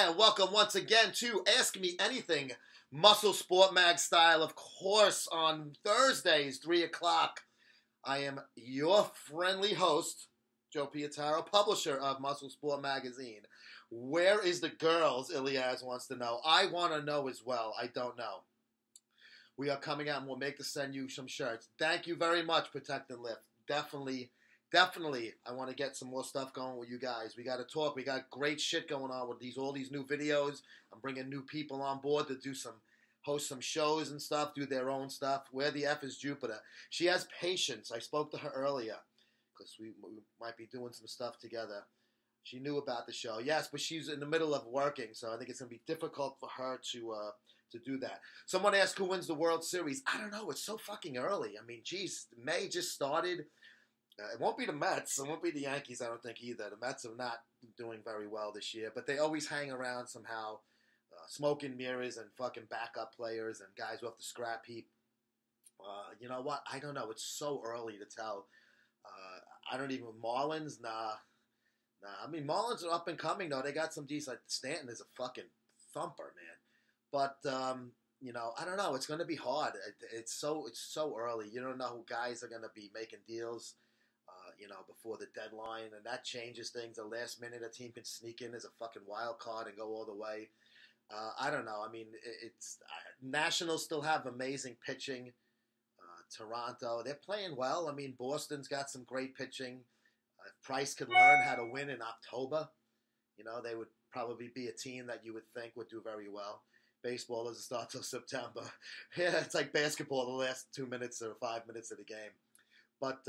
And welcome once again to Ask Me Anything, Muscle Sport Mag style, of course, on Thursdays, 3 o'clock. I am your friendly host, Joe Pietaro, publisher of Muscle Sport Magazine. Where is the girls, Ilyas wants to know. I want to know as well. I don't know. We are coming out and we'll make to send you some shirts. Thank you very much, Protect and Lift. Definitely, I want to get some more stuff going with you guys. We got to talk. We got great shit going on with all these new videos. I'm bringing new people on board to host some shows and stuff, do their own stuff. Where the F is Jupiter? She has patience. I spoke to her earlier because we might be doing some stuff together. She knew about the show. Yes, but she's in the middle of working, so I think it's going to be difficult for her to do that. Someone asked who wins the World Series. I don't know. It's so fucking early. I mean, geez, May just started. It won't be the Mets. It won't be the Yankees, I don't think, either. The Mets are not doing very well this year, but they always hang around somehow, smoke and mirrors and fucking backup players and guys off the scrap heap. You know what? I don't know. It's so early to tell. I don't even... Marlins? Nah. I mean, Marlins are up and coming, though. They got some decent... Stanton is a fucking thumper, man. But, you know, I don't know. It's going to be hard. It's so early. You don't know who guys are going to be making deals. You know, before the deadline, and that changes things. The last minute, a team can sneak in as a fucking wild card and go all the way. I don't know. I mean, Nationals still have amazing pitching. Toronto, they're playing well. I mean, Boston's got some great pitching. If Price could learn how to win in October, you know, they would probably be a team that you would think would do very well. Baseball doesn't start till September. Yeah, it's like basketball, the last 2 minutes or 5 minutes of the game. But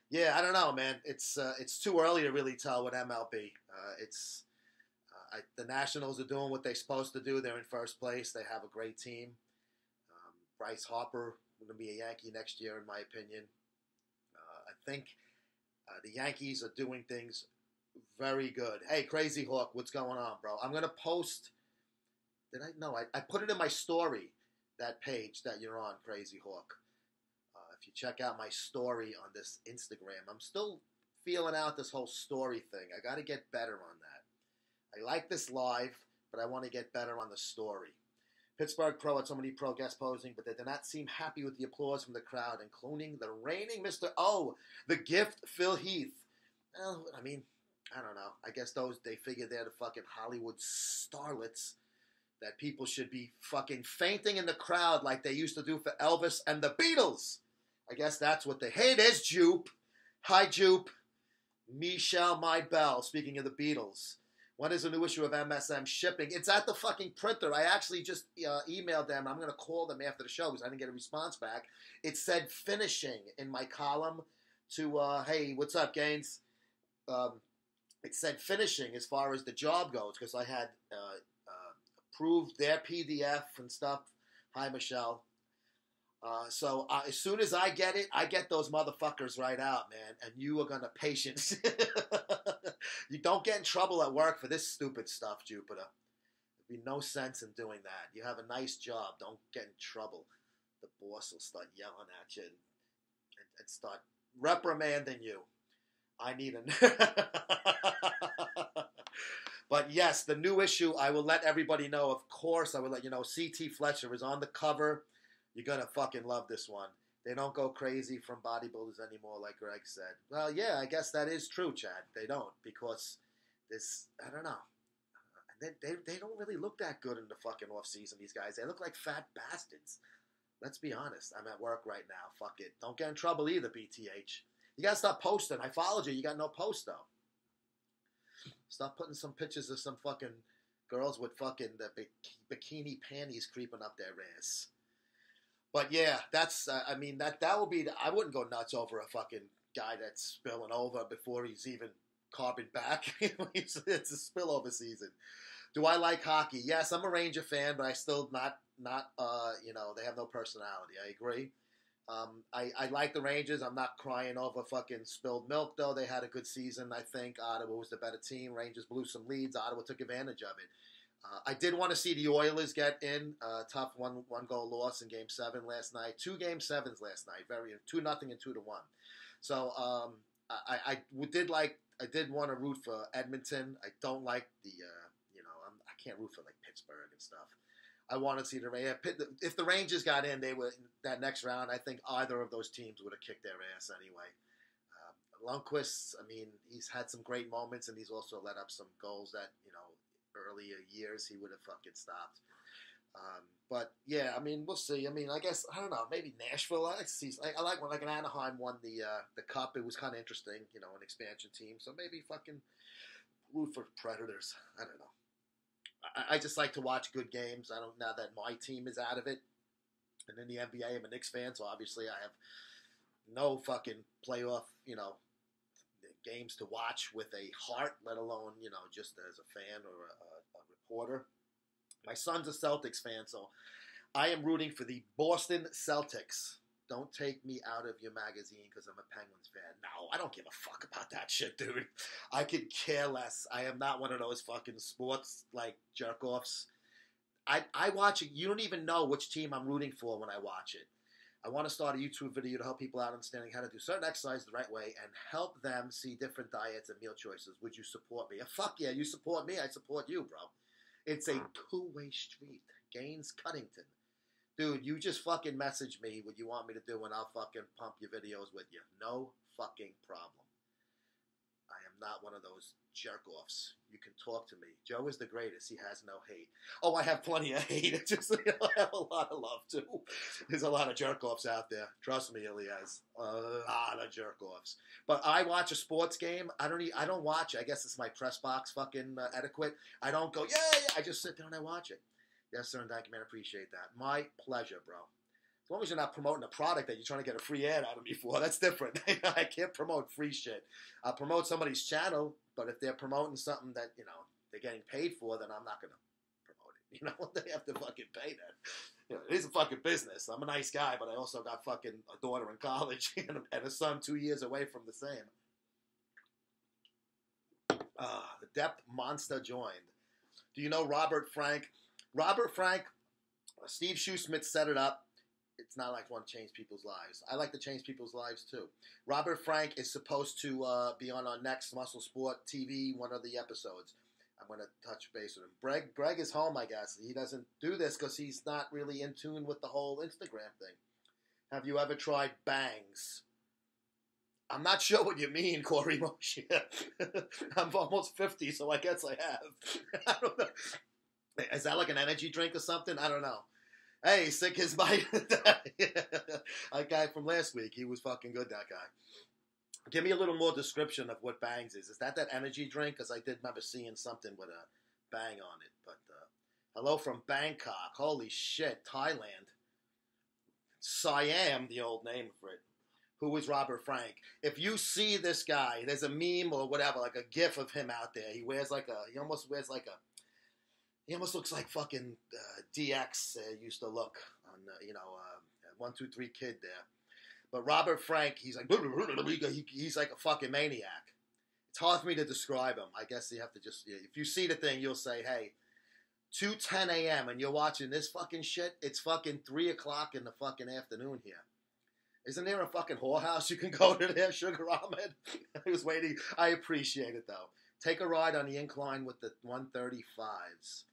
yeah, I don't know, man. It's too early to really tell with MLB. The Nationals are doing what they're supposed to do. They're in first place. They have a great team. Bryce Harper going to be a Yankee next year, in my opinion. I think the Yankees are doing things very good. Hey, Crazy Hawk, what's going on, bro? I'm going to post... I put it in my story, that page that you're on, Crazy Hawk. If you check out my story on this Instagram, I'm still feeling out this whole story thing. I got to get better on that. I like this live, but I want to get better on the story. Pittsburgh Pro had so many pro guest posing, but they did not seem happy with the applause from the crowd, including the reigning Mr. O, the gift, Phil Heath. Well, I mean, I don't know. I guess they figure they're the fucking Hollywood starlets that people should be fucking fainting in the crowd like they used to do for Elvis and the Beatles. I guess that's what they... Hey, there's Jupe. Hi, Jupe. Michelle My Bell, speaking of the Beatles. When is a new issue of MSM shipping? It's at the fucking printer. I actually just emailed them. I'm going to call them after the show because I didn't get a response back. It said finishing in my column to, hey, what's up, Gaines? It said finishing as far as the job goes because I had approved their PDF and stuff. Hi, Michelle. So as soon as I get it, I get those motherfuckers right out, man. And you are going to patience. You don't get in trouble at work for this stupid stuff, Jupiter. There'd be no sense in doing that. You have a nice job. Don't get in trouble. The boss will start yelling at you and start reprimanding you. I need But yes, the new issue, I will let everybody know. Of course, I will let you know. C.T. Fletcher is on the cover. You're going to fucking love this one. They don't go crazy from bodybuilders anymore, like Greg said. Well, yeah, I guess that is true, Chad. They don't, because I don't know. They don't really look that good in the fucking off-season, these guys. They look like fat bastards. Let's be honest. I'm at work right now. Fuck it. Don't get in trouble either, BTH. You got to stop posting. I followed you. You got no post, though. Stop putting some pictures of some fucking girls with fucking the bikini panties creeping up their ass. But yeah, that's, I mean, that will be, I wouldn't go nuts over a fucking guy that's spilling over before he's even carbon back. It's a spillover season. Do I like hockey? Yes, I'm a Ranger fan, but I still not, you know, they have no personality. I agree. I like the Rangers. I'm not crying over fucking spilled milk, though. They had a good season, I think. Ottawa was the better team. Rangers blew some leads. Ottawa took advantage of it. I did want to see the Oilers get in. Tough one-goal loss in Game 7 last night. 2 Game 7s last night. 2-0 and 2-1. So I did want to root for Edmonton. I don't like the, I can't root for like Pittsburgh and stuff. I want to see the Rangers. If the Rangers got in, they would that next round. I think either of those teams would have kicked their ass anyway. Lundqvist, I mean, he's had some great moments, and he's also let up some goals that earlier years he would have fucking stopped. But yeah, I mean, we'll see. I mean, I guess I don't know. Maybe Nashville. I like when an Anaheim won the cup. It was kind of interesting, an expansion team. So maybe fucking root for Predators. I don't know. I just like to watch good games. I don't now that my team is out of it, and in the NBA, I'm a Knicks fan, so obviously I have no fucking playoff, games to watch with a heart, let alone just as a fan or a reporter. My son's a Celtics fan, so I am rooting for the Boston Celtics. Don't take me out of your magazine because I'm a Penguins fan. No, I don't give a fuck about that shit, dude. I could care less. I am not one of those fucking sports, jerk-offs. I watch it. You don't even know which team I'm rooting for when I watch it. I want to start a YouTube video to help people out understanding how to do certain exercise the right way and help them see different diets and meal choices. Would you support me? Fuck yeah, you support me. I support you, bro. It's a two-way street. Gaines Cuddington. Dude, you just fucking message me what you want me to do and I'll fucking pump your videos with you. No fucking problem. I am not one of those jerk-offs. You can talk to me. Joe is the greatest. He has no hate. Oh, I have plenty of hate. It's just, I have a lot of love, too. There's a lot of jerk-offs out there. Trust me, Elias. A lot of jerk-offs. But I watch a sports game. I don't watch. I guess it's my press box fucking etiquette. I don't go, yeah. I just sit there and I watch it. Yes, sir, and thank you, man. I appreciate that. My pleasure, bro. As long as you're not promoting a product that you're trying to get a free ad out of me for, that's different. I can't promote free shit. I'll promote somebody's channel, but if they're promoting something that, they're getting paid for, then I'm not going to promote it. They have to fucking pay that. It is a fucking business. I'm a nice guy, but I also got fucking a daughter in college and a son 2 years away from the same. The Depth Monster joined. Do you know Robert Frank? Robert Frank, Steve Shoesmith set it up. It's not like I want to change people's lives. I like to change people's lives too. Robert Frank is supposed to be on our next MuscleSport TV, one of the episodes. I'm going to touch base with him. Greg is home, I guess. He doesn't do this because he's not really in tune with the whole Instagram thing. Have you ever tried bangs? I'm not sure what you mean, Corey Moshe. I'm almost 50, so I guess I have. I don't know. Is that like an energy drink or something? I don't know. Hey, sick his bite. That guy from last week, he was fucking good, that guy. Give me a little more description of what Bangs is. Is that energy drink? Because I did remember seeing something with a bang on it. But hello from Bangkok. Holy shit, Thailand. Siam, the old name for it. Who is Robert Frank? If you see this guy, there's a meme or whatever, like a gif of him out there. He almost looks like fucking DX used to look on, 1-2-3 Kid there. But Robert Frank, he's like, he's like a fucking maniac. It's hard for me to describe him. I guess you have to just, if you see the thing, you'll say, hey, 2:10 a.m. and you're watching this fucking shit, it's fucking 3 o'clock in the fucking afternoon here. Isn't there a fucking whorehouse you can go to there, Sugar Ahmed? I was waiting. I appreciate it, though. Take a ride on the incline with the 135s.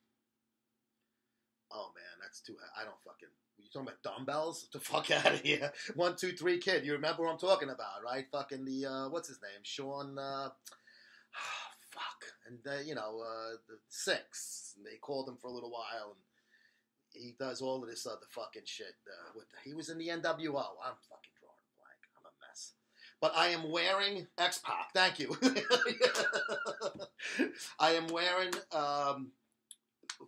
Oh, man, that's too high. I don't fucking... You talking about dumbbells? Get the fuck out of here. 1-2-3 Kid. You remember what I'm talking about, right? Fucking the, what's his name? Sean, fuck. And, the 6. And they called him for a little while, and he does all of this other fucking shit. He was in the NWO. I'm fucking drawing a blank. I'm a mess. But I am wearing X-Pac. Thank you. I am wearing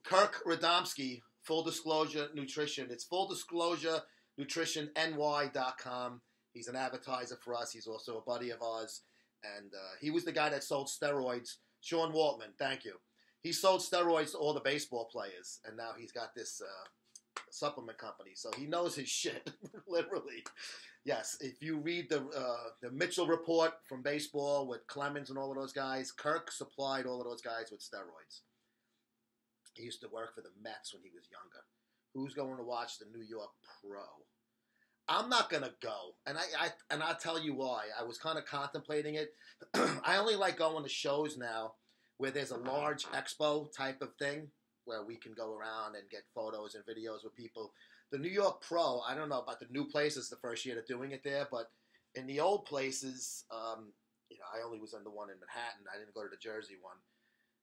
Kirk Radomski, Full Disclosure Nutrition. It's fulldisclosurenutritionny.com. He's an advertiser for us. He's also a buddy of ours. And he was the guy that sold steroids. Sean Waltman, thank you. He sold steroids to all the baseball players. And now he's got this supplement company. So he knows his shit, literally. Yes, if you read the Mitchell report from baseball with Clemens and all of those guys, Kirk supplied all of those guys with steroids. He used to work for the Mets when he was younger. Who's going to watch the New York Pro? I'm not going to go. And I'll tell you why. I was kind of contemplating it. I only like going to shows now where there's a large expo type of thing. where we can go around and get photos and videos with people. The New York Pro, I don't know about the new places the first year they're doing it there, but in the old places, I only was in the one in Manhattan. I didn't go to the Jersey one.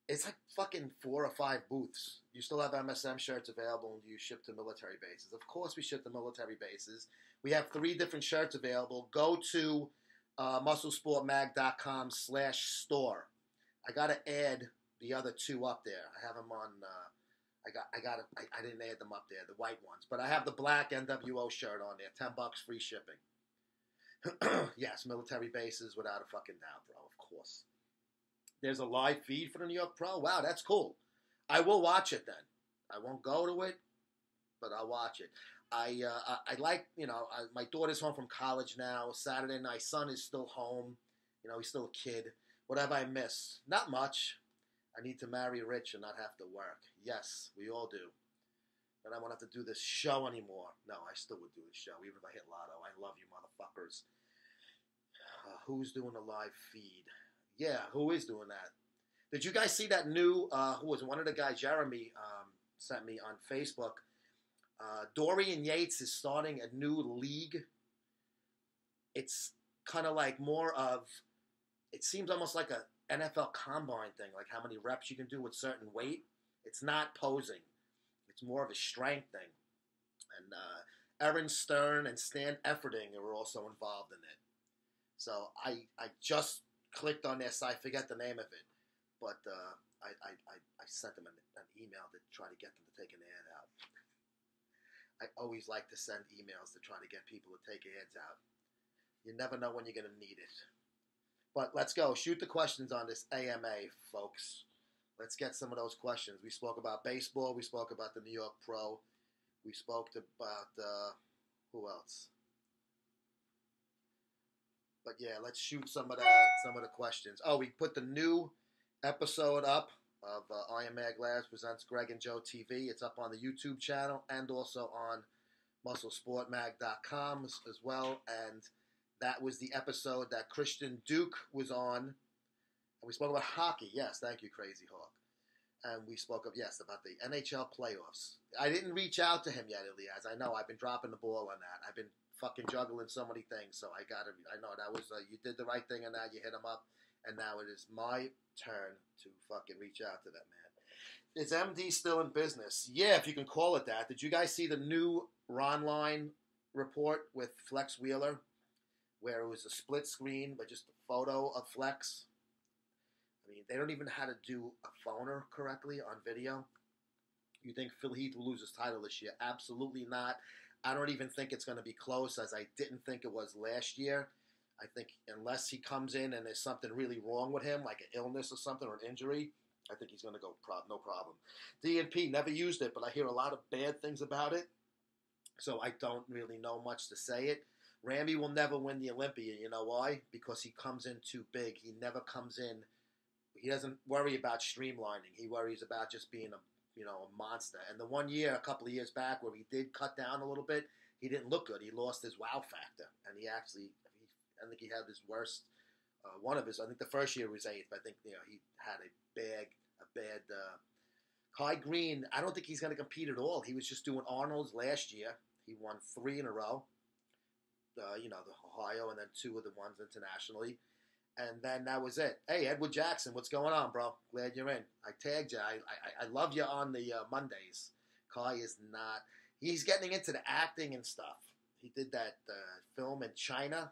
It's like fucking 4 or 5 booths. You still have MSM shirts available, and you ship to military bases. Of course, we ship to military bases. We have 3 different shirts available. Go to MuscleSportMag.com/store. I gotta add the other 2 up there. I have them on. I didn't add them up there, the white ones, but I have the black NWO shirt on there. $10 free shipping. Yes, military bases without a fucking doubt, bro. Of course. There's a live feed for the New York Pro. Wow, that's cool. I will watch it then. I won't go to it, but I'll watch it. I like, my daughter's home from college now. Saturday night, son is still home. He's still a kid. What have I missed? Not much. I need to marry rich and not have to work. Yes, we all do. And I won't have to do this show anymore. No, I still would do the show, even if I hit lotto. I love you, motherfuckers. Who's doing a live feed? Yeah, who is doing that? Did you guys see that new, who was one of the guys, Jeremy, sent me on Facebook? Dorian Yates is starting a new league. It's kind of like more of, it seems almost like a NFL combine thing, like how many reps you can do with certain weight. It's not posing. It's more of a strength thing. And Aaron Stern and Stan Efferding are also involved in it. So I just clicked on this. I forget the name of it. But I sent them an email to try to get them to take an ad out. I always like to send emails to try to get people to take ads out. You never know when you're going to need it. But let's go. Shoot the questions on this AMA, folks. Let's get some of those questions. We spoke about baseball. We spoke about the New York Pro. We spoke about, who else? But yeah, let's shoot some of the questions. Oh, we put the new episode up of Iron Mag Labs presents Greg and Joe TV. It's up on the YouTube channel and also on MuscleSportMag.com as well. And that was the episode that Christian Duke was on. And we spoke about hockey. Yes, thank you, Crazy Hawk. And we spoke about the NHL playoffs. I didn't reach out to him yet, Elias. I know I've been dropping the ball on that. I've been fucking juggling so many things, so I know that was, you did the right thing, and now you hit him up, and now it is my turn to fucking reach out to that man. Is MD still in business? Yeah, if you can call it that. Did you guys see the new Ron Line report with Flex Wheeler, where it was a split screen, but just a photo of Flex? I mean, they don't even know how to do a phoner correctly on video. You think Phil Heath will lose his title this year? Absolutely not. I don't even think it's going to be close, as I didn't think it was last year. I think unless he comes in and there's something really wrong with him, like an illness or something or an injury, I think he's going to go no problem. DNP, never used it, but I hear a lot of bad things about it, so I don't really know much to say it. Ramby will never win the Olympia. You know why? Because he comes in too big. He never comes in. He doesn't worry about streamlining. He worries about just being a monster. And the one year, a couple of years back, where he did cut down a little bit, he didn't look good. He lost his wow factor, and I think he had his worst. I think the first year was 8th. But I think he had a bad. Kai Green, I don't think he's going to compete at all. He was just doing Arnold's last year. He won 3 in a row. The Ohio, and then 2 of the ones internationally. And then that was it. Hey, Edward Jackson, what's going on, bro? Glad you're in. I tagged you. I love you on the Mondays. Kai is not. He's getting into the acting and stuff. He did that film in China.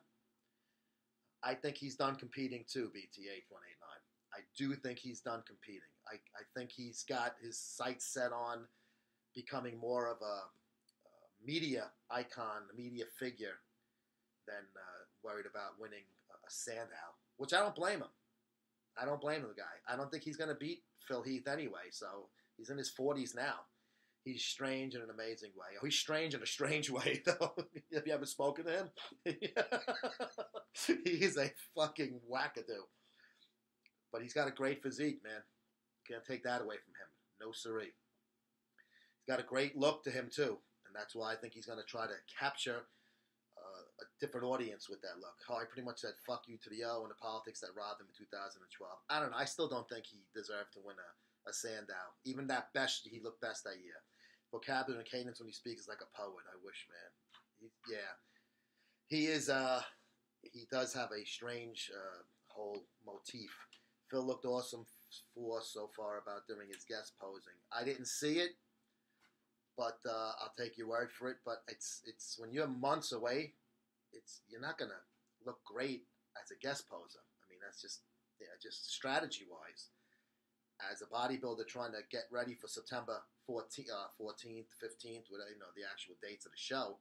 I think he's done competing too, BT8189. I do think he's done competing. I think he's got his sights set on becoming more of a media icon, a media figure, than worried about winning a Sandow. Which I don't blame him. I don't blame the guy. I don't think he's going to beat Phil Heath anyway. So he's in his 40s now. He's strange in an amazing way. Oh, he's strange in a strange way, though. Have you ever spoken to him? He's a fucking wackadoo. But he's got a great physique, man. Can't take that away from him. No siree. He's got a great look to him, too. And that's why I think he's going to try to capture a different audience with that look. How I pretty much said fuck you to the O and the politics that robbed him in 2012. I don't know. I still don't think he deserved to win a Sandow. Even that best, he looked best that year. Vocabulary and cadence when he speaks is like a poet. I wish, man. He is. He does have a strange whole motif. Phil looked awesome for so far about doing his guest posing. I didn't see it, but I'll take your word for it. But it's when you're months away, you're not gonna look great as a guest poser. I mean, that's just strategy wise. As a bodybuilder trying to get ready for September 14th, 15th, whatever, the actual dates of the show.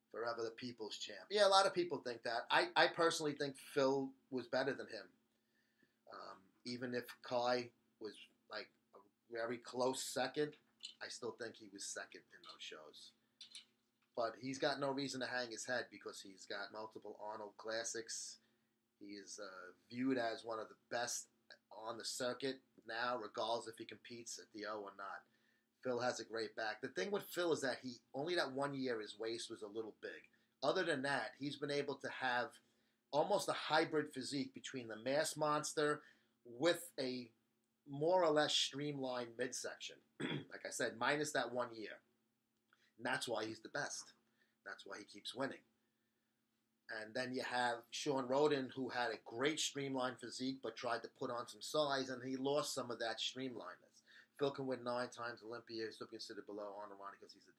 Forever the people's champ. Yeah, a lot of people think that. I personally think Phil was better than him. Even if Kai was like a very close second, I still think he was second in those shows. But he's got no reason to hang his head because he's got multiple Arnold Classics. He is viewed as one of the best on the circuit now, regardless if he competes at the O or not. Phil has a great back. The thing with Phil is that he only that 1 year his waist was a little big. Other than that, he's been able to have almost a hybrid physique between the mass monster with a more or less streamlined midsection. Like I said, minus that 1 year. And that's why he's the best. That's why he keeps winning. And then you have Sean Roden, who had a great streamlined physique, but tried to put on some size, and he lost some of that streamlineness. Phil can win 9 times Olympia. He's still considered below Arnold Ronnie because he's a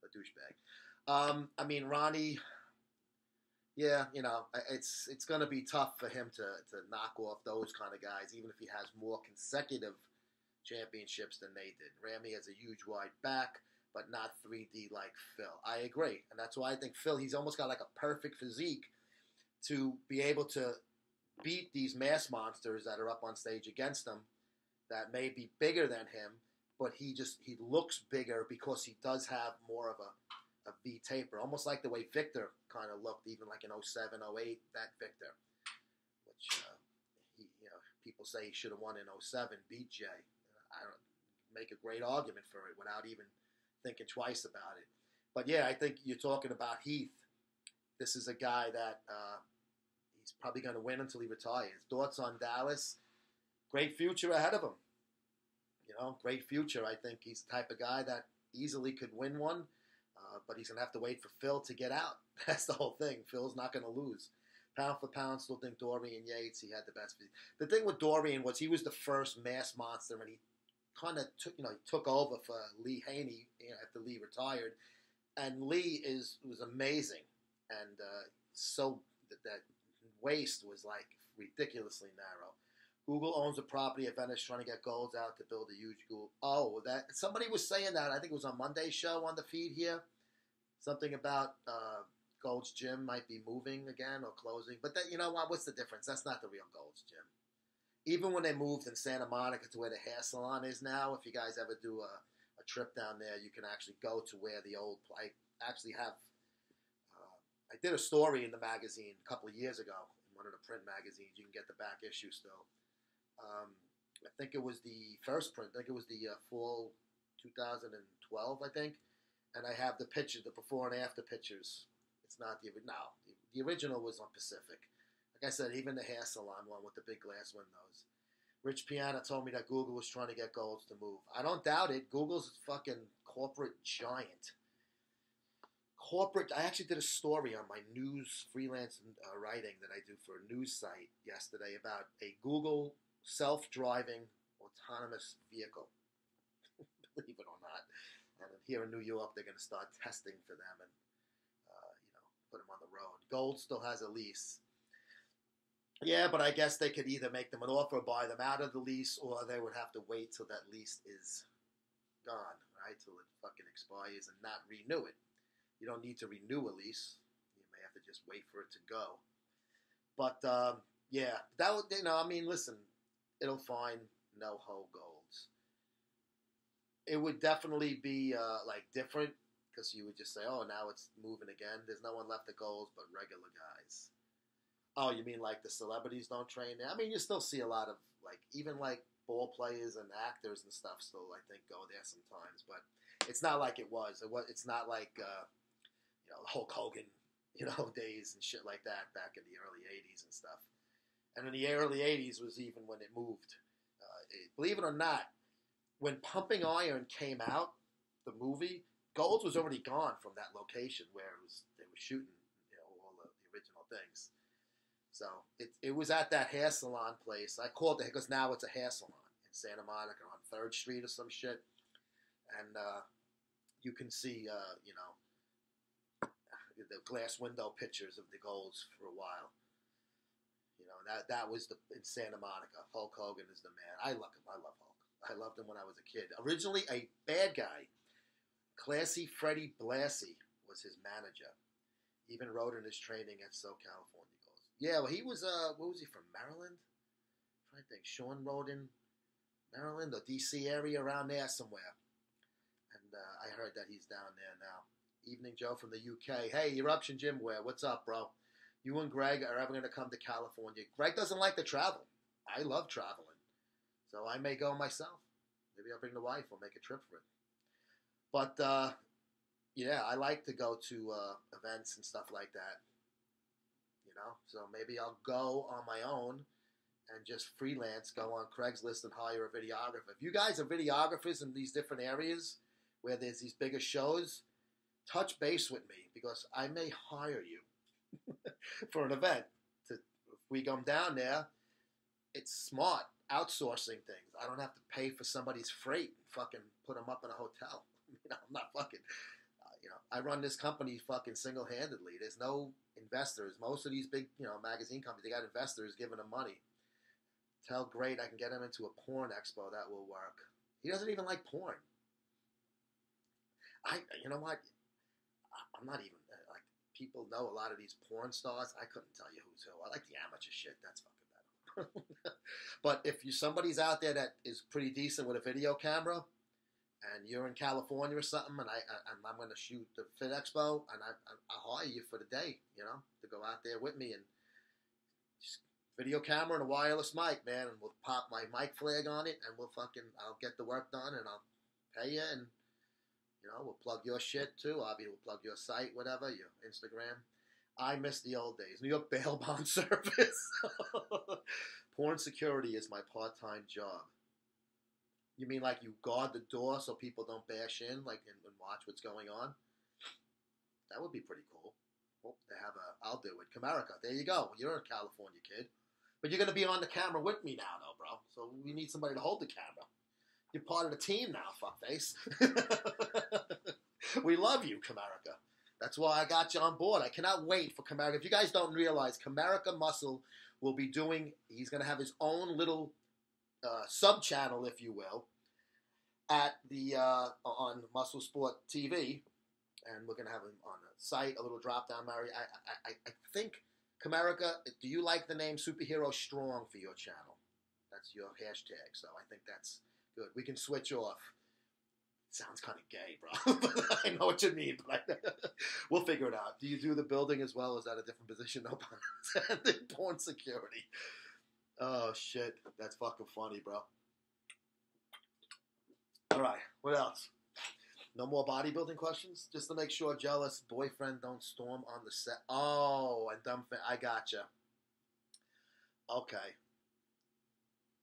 douchebag. I mean, Ronnie, yeah, it's going to be tough for him to knock off those kind of guys, even if he has more consecutive championships than they did. Ramy has a huge wide back, but not 3D like Phil. I agree. And that's why I think Phil, he's almost got like a perfect physique to be able to beat these mass monsters that are up on stage against him that may be bigger than him, but he looks bigger because he does have more of a V taper, almost like the way Victor kind of looked, even like in 07, 08, that Victor, which people say he should have won in 07, beat Jay. I don't make a great argument for it without even thinking twice about it. But yeah, I think you're talking about Heath. This is a guy that he's probably going to win until he retires. Thoughts on Dallas? Great future ahead of him. Great future. I think he's the type of guy that easily could win one, but he's going to have to wait for Phil to get out. That's the whole thing. Phil's not going to lose. Pound for pound, still think Dorian Yates, he had the best. The thing with Dorian was he was the first mass monster, and he kind of took over for Lee Haney after Lee retired. And Lee was amazing. And so that waist was like ridiculously narrow. Google owns a property at Venice trying to get Golds out to build a huge Google. Oh, that somebody was saying that. I think it was on Monday's show on the feed here. Something about Gold's Gym might be moving again or closing. But that, what's the difference? That's not the real Gold's Gym. Even when they moved in Santa Monica to where the hair salon is now, if you guys ever do a trip down there, you can actually go to where the old. I actually have. I did a story in the magazine a couple of years ago in one of the print magazines. You can get the back issue still. I think it was the first print. I think it was the fall 2012, I think. And I have the pictures, the before and after pictures. It's not the original was on Pacific. Like I said, even the hair salon one with the big glass windows. Rich Piana told me that Google was trying to get Golds to move. I don't doubt it. Google's a fucking corporate giant. I actually did a story on my news freelance writing that I do for a news site yesterday about a Google self-driving autonomous vehicle. Believe it or not. And here in New York, they're going to start testing for them and put them on the road. Gold still has a lease. Yeah, but I guess they could either make them an offer, buy them out of the lease, or they would have to wait till that lease is gone, right? Till it fucking expires and not renew it. You don't need to renew a lease. You may have to just wait for it to go. But yeah, that would listen, it'll find no-ho Golds. It would definitely be different because you would just say, oh, now it's moving again. There's no one left at Golds but regular guys. Oh, you mean like the celebrities don't train there? I mean, you still see a lot of even ball players and actors and stuff still I think go there sometimes, but it's not like it was. It's not like Hulk Hogan days and shit like that back in the early '80s and stuff. And in the early 80s was even when it moved. Believe it or not, when Pumping Iron came out, the movie, Gold's was already gone from that location where they were shooting, all the original things. So it was at that hair salon place. I called it because now it's a hair salon in Santa Monica on 3rd Street or some shit. And you can see, the glass window pictures of the Golds for a while. That was in Santa Monica. Hulk Hogan is the man. I love him. I love Hulk. I loved him when I was a kid. Originally a bad guy. Classy Freddie Blassie was his manager. Even wrote in his training at California Goals. Yeah, well, he was, what was he, from Maryland? I'm trying to think. Sean wrote in Maryland or D.C. area around there somewhere. And I heard that he's down there now. Evening Joe from the UK. Hey, Eruption Gymwear. What's up, bro? You and Greg are ever going to come to California? Greg doesn't like to travel. I love traveling. So I may go myself. Maybe I'll bring the wife. We'll make a trip for it. But, yeah, I like to go to events and stuff like that. So maybe I'll go on my own and just freelance, go on Craigslist and hire a videographer. If you guys are videographers in these different areas where there's these bigger shows, touch base with me because I may hire you for an event. If we come down there, it's smart outsourcing things. I don't have to pay for somebody's freight and fucking put them up in a hotel. I'm not fucking, I run this company fucking single-handedly. There's no investors. Most of these big, magazine companies, they got investors giving them money. Tell Great I can get him into a porn expo. That will work. He doesn't even like porn. You know what? I'm not even, people know a lot of these porn stars. I couldn't tell you who's who. I like the amateur shit. That's fucking better. But if somebody's out there that is pretty decent with a video camera, and you're in California or something, and I'm going to shoot the Fit Expo, and I'll hire you for the day, to go out there with me and just video camera and a wireless mic, man, and we'll pop my mic flag on it, and I'll get the work done, and I'll pay you, and we'll plug your shit too. Obviously, we'll plug your site, whatever, your Instagram. I miss the old days. New York bail bond service. Porn security is my part-time job. You mean like you guard the door so people don't bash in, and watch what's going on? That would be pretty cool. Well, I'll do it. Comerica, there you go. You're a California kid. But you're going to be on the camera with me now, though, bro. So we need somebody to hold the camera. You're part of the team now, fuckface. We love you, Comerica. That's why I got you on board. I cannot wait for Comerica. If you guys don't realize, Comerica Muscle will be he's going to have his own little sub-channel, if you will, at the on MuscleSport TV, and we're going to have him on the site, a little drop-down, Mary. I think, Comerica, do you like the name Superhero Strong for your channel? That's your hashtag, so I think that's good. We can switch off. Sounds kind of gay, bro. I know what you mean, but we'll figure it out. Do you do the building as well? Is that a different position? No, porn security. Oh, shit. That's fucking funny, bro. All right. What else? No more bodybuilding questions? Just to make sure jealous boyfriend don't storm on the set. Oh, and dumb I gotcha. Okay.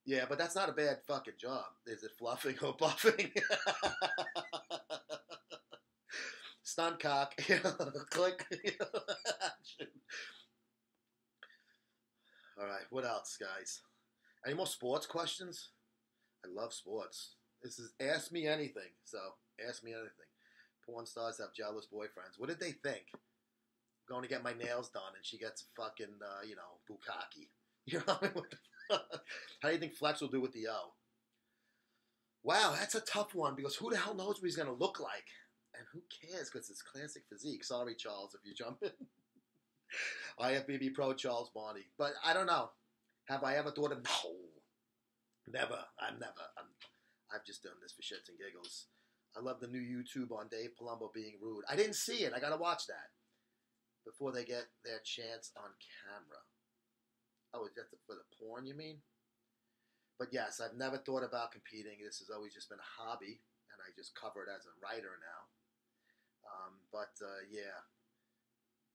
Yeah, but that's not a bad fucking job. Is it fluffing or buffing? Stunt cock. Click. All right, what else, guys? Any more sports questions? I love sports. This is Ask Me Anything, so ask me anything. Porn stars have jealous boyfriends. What did they think? Going to get my nails done, and she gets fucking, bukkake. You know what I mean? How do you think Flex will do with the O? Wow, that's a tough one, because who the hell knows what he's going to look like? And who cares, because it's classic physique. Sorry, Charles, if you jump in. IFBB Pro Charles Barney. But I don't know. Have I ever thought of... No. Never. I've just done this for shits and giggles. I love the new YouTube on Dave Palumbo being rude. I didn't see it. I got to watch that before they get their chance on camera. Oh, is that for the porn, you mean? But yes, I've never thought about competing. This has always just been a hobby, and I just cover it as a writer now. Yeah,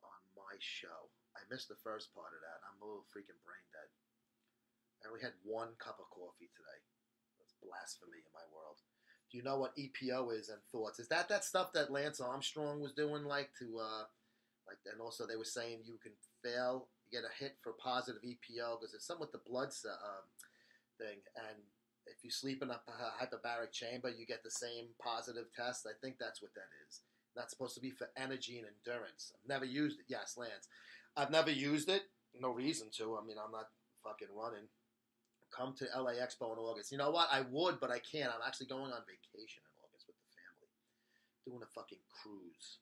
on my show. I missed the first part of that. I'm a little freaking brain dead. I only had one cup of coffee today. That's blasphemy in my world. Do you know what EPO is and thoughts? Is that stuff that Lance Armstrong was doing, and also they were saying you can fail, get a hit for positive EPO because it's something with the blood thing, and if you sleep in a hyperbaric chamber, you get the same positive test. I think that's what that is. That's supposed to be for energy and endurance. I've never used it. Yes, Lance. I've never used it. No reason to. I mean, I'm not fucking running. Come to LA Expo in August. You know what? I would, but I can't. I'm actually going on vacation in August with the family. Doing a fucking cruise.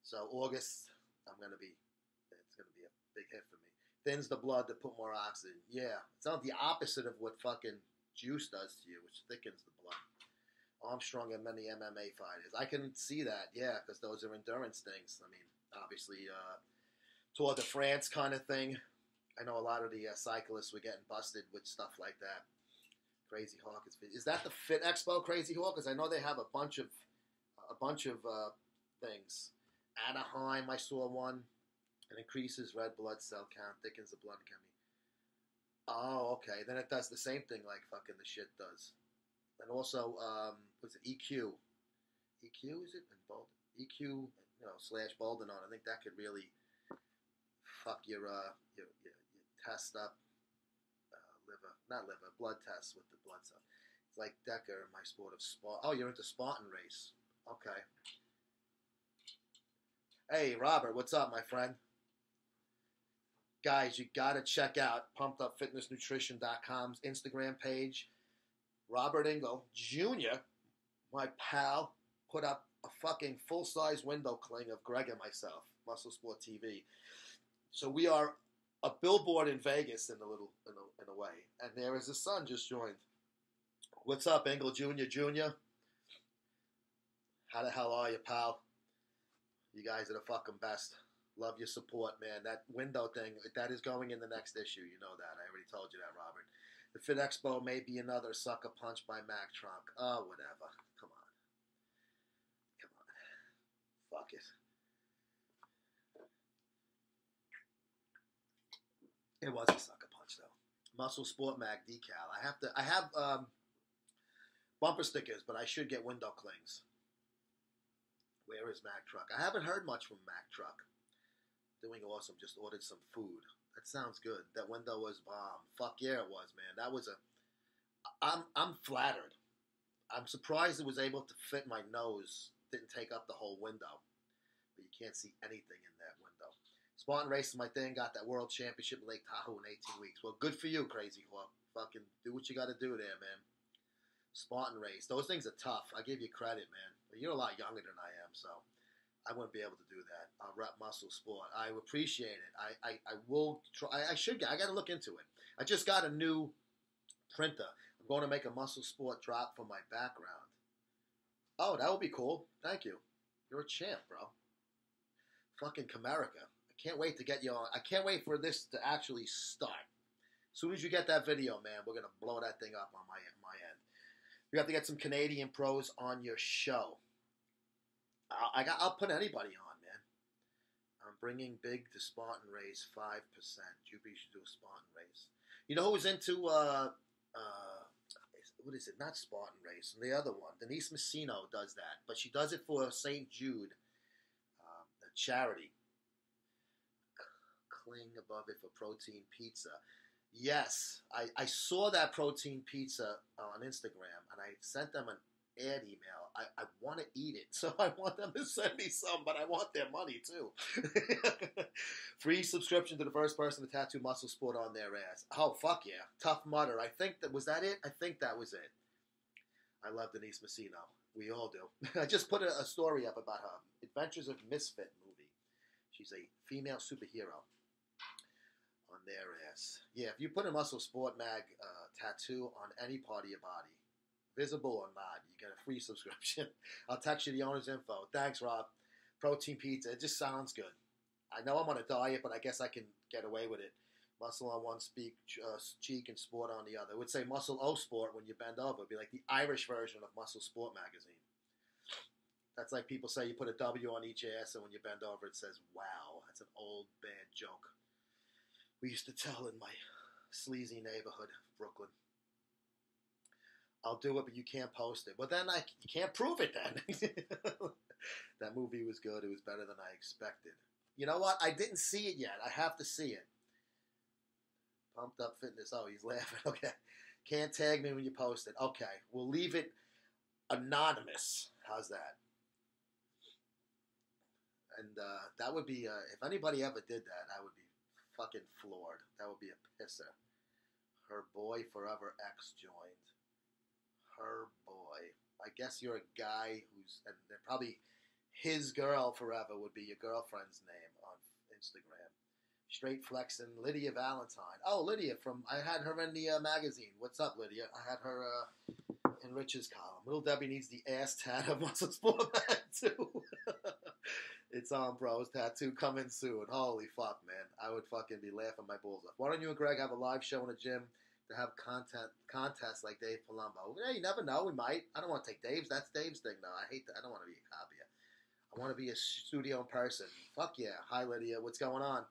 So August, it's going to be a big hit for me. Thins the blood to put more oxygen. Yeah. It's not the opposite of what fucking juice does to you, which thickens the blood. Armstrong and many MMA fighters. I can see that, yeah, because those are endurance things. I mean, obviously, Tour de France kind of thing. I know a lot of the cyclists were getting busted with stuff like that. Crazy Hawk is that the Fit Expo, Crazy Hawk? Because I know they have a bunch of things. Anaheim, I saw one. It increases red blood cell count, thickens the blood chemistry. Oh, okay. Then it does the same thing like fucking the shit does. And also, what's it? EQ. EQ, is it? EQ, / Boldenone. I think that could really fuck your test up blood tests with the blood cell. It's like Decker in my sport of Spartan. Oh, you're into Spartan race. Okay. Hey, Robert, what's up, my friend? Guys, you got to check out pumpedupfitnessnutrition.com's Instagram page. Robert Engel Jr., my pal, put up a fucking full-size window cling of Greg and myself, MuscleSport TV. So we are a billboard in Vegas in a way. And there is his son just joined. What's up, Engel Jr.? How the hell are you, pal? You guys are the fucking best. Love your support, man. That window thing, that is going in the next issue. You know that. I already told you that, Robert. The Fit Expo may be another sucker punch by Mack Trunk. Oh, whatever. Come on. Fuck it. It was a sucker punch, though. MuscleSport Mag decal. I have bumper stickers, but I should get window clings. Where is Mack Truck? I haven't heard much from Mack Truck. Doing awesome. Just ordered some food. That sounds good. That window was bomb. Fuck yeah, it was, man. That was I'm flattered. I'm surprised it was able to fit my nose. Didn't take up the whole window. But you can't see anything in that window. Spartan race is my thing. Got that world championship in Lake Tahoe in 18 weeks. Well, good for you, Crazy Hawk. Fucking do what you got to do there, man. Spartan race. Those things are tough. I give you credit, man. You're a lot younger than I am, so I wouldn't be able to do that. I'll rep MuscleSport. I appreciate it. I will try. I should get. I got to look into it. I just got a new printer. I'm going to make a MuscleSport drop for my background. Oh, that would be cool. Thank you. You're a champ, bro. Fucking Comerica. I can't wait to get you on. I can't wait for this to actually start. As soon as you get that video, man, we're going to blow that thing up on my end. We have to get some Canadian pros on your show. I'll put anybody on, man. I'm bringing big to Spartan race 5%. Juby should do a Spartan race. You know who's into what is it? Not Spartan race. The other one, Denise Messino does that, but she does it for St. Jude, a charity. Cling above it for protein pizza. Yes, I saw that protein pizza on Instagram, and I sent them an ad email. I want to eat it, so I want them to send me some, but I want their money, too. Free subscription to the first person to tattoo MuscleSport on their ass. Oh, fuck yeah. Tough Mudder. Was that it? I think that was it. I love Denise Messino. We all do. I just put a story up about her Adventures of Misfit movie. She's a female superhero. On their ass. Yeah, if you put a MuscleSport Mag tattoo on any part of your body, visible or not, you get a free subscription. I'll text you the owner's info. Thanks, Rob. Protein pizza. It just sounds good. I know I'm on a diet, but I guess I can get away with it. Muscle on one cheek and sport on the other. It would say Muscle O Sport when you bend over. It would be like the Irish version of MuscleSport magazine. That's like people say you put a W on each ass, and when you bend over, it says, wow. That's an old, bad joke. We used to tell in my sleazy neighborhood, Brooklyn. I'll do it, but you can't post it. But then you can't prove it then. That movie was good. It was better than I expected. You know what? I didn't see it yet. I have to see it. Pumped Up Fitness. Oh, he's laughing. Okay. Can't tag me when you post it. Okay. We'll leave it anonymous. How's that? And that would be, if anybody ever did that, I would be fucking floored. That would be a pisser. Her boy forever ex joined. Her boy. I guess you're a guy who's, and probably his girl forever would be your girlfriend's name on Instagram. Straight flexing, Lydia Valentine. Oh, Lydia I had her in the magazine. What's up, Lydia? I had her in Rich's column. Little Debbie needs the ass tat of MuscleSport Man too. It's on, bros. Tattoo coming soon. Holy fuck, man. I would fucking be laughing my balls off. Why don't you and Greg have a live show in a gym to have contests like Dave Palumbo? Yeah, you never know. We might. I don't want to take Dave's. That's Dave's thing, though. I hate that. I don't want to be a copy. I want to be a studio in person. Fuck yeah. Hi, Lydia. What's going on?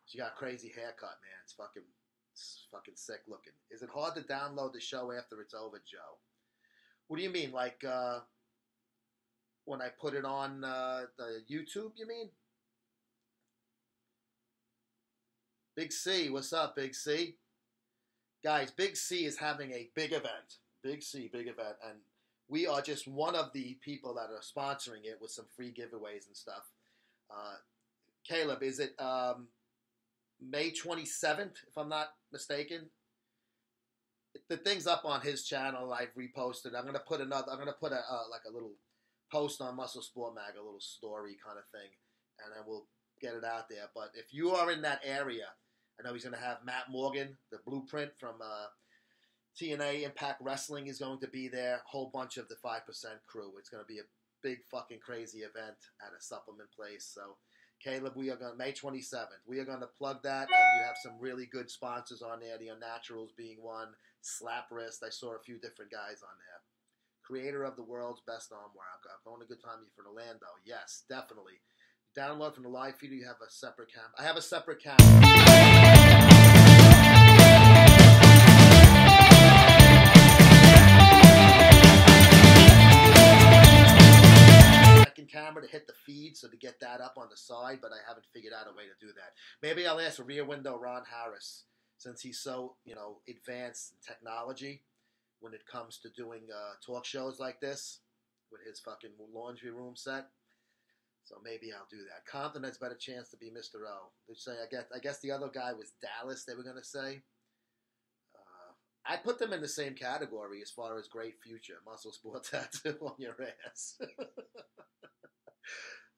She got a crazy haircut, man. It's fucking sick looking. Is it hard to download the show after it's over, Joe? What do you mean? Like, when I put it on the YouTube, you mean? Big C, what's up, Big C? Guys, Big C is having a big event. Big C, big event. And we are just one of the people that are sponsoring it with some free giveaways and stuff. Caleb, is it May 27th, if I'm not mistaken? The thing's up on his channel. I've reposted. I'm gonna put a like a little post on MuscleSport Mag, a little story kind of thing, and then we'll get it out there. But if you are in that area, I know he's going to have Matt Morgan, the Blueprint from TNA Impact Wrestling is going to be there. A whole bunch of the 5% crew. It's going to be a big fucking crazy event at a supplement place. So, Caleb, we are going May 27th. We are going to plug that, and you have some really good sponsors on there. The Unnaturals being one, Slap Wrist. I saw a few different guys on there. Creator of the world's best arm workout. Going a good time for Orlando. Yes, definitely. Download from the live feed. You have a separate camera. I have a separate camera. Second camera to hit the feed, so to get that up on the side, but I haven't figured out a way to do that. Maybe I'll ask Rear Window Ron Harris, since he's so, advanced in technology when it comes to doing talk shows like this with his fucking laundry room set. So maybe I'll do that. Compton has a better chance to be Mr. O. They say, I guess the other guy was Dallas, they were going to say. I put them in the same category as far as great future. MuscleSport tattoo on your ass.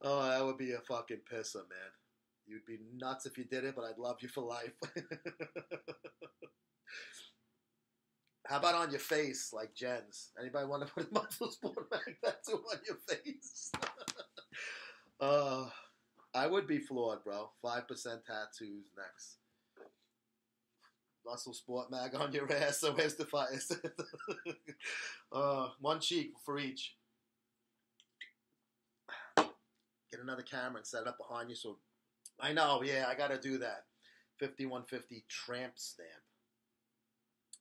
Oh, that would be a fucking pisser, man. You'd be nuts if you did it, but I'd love you for life. How about on your face, like Jen's? Anybody want to put a MuscleSport Mag tattoo on your face? I would be floored, bro. 5% tattoos next. MuscleSport Mag on your ass, so where's the fire? One cheek for each. Get another camera and set it up behind you. So I know, yeah, I got to do that. 5150 tramp stamp.